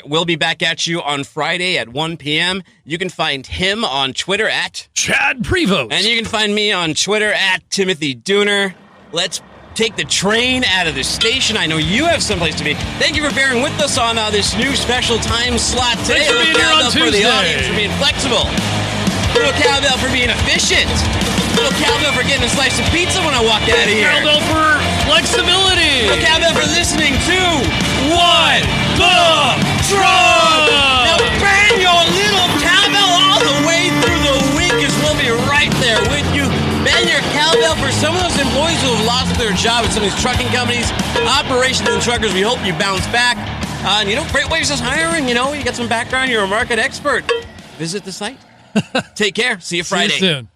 We'll be back at you on Friday at 1 p.m. You can find him on Twitter at Chad Prevost, and you can find me on Twitter at Timothy Dooner. Let's take the train out of the station. I know you have someplace to be. Thank you for bearing with us on this new special time slot today. Thanks for being here on Tuesday. For the audience for being flexible. Little cowbell for being efficient. Little cowbell for getting a slice of pizza when I walk out of here. Cowbell for flexibility. Little cowbell for listening to What the Truck. Now bang your little cowbell all the way through the week as we'll be right there with you. Bang your cowbell for some of those employees who have lost their job at some of these trucking companies, operations and truckers. We hope you bounce back. FreightWaves is hiring. You got some background. You're a market expert. Visit the site. Take care. See you Friday. See you soon.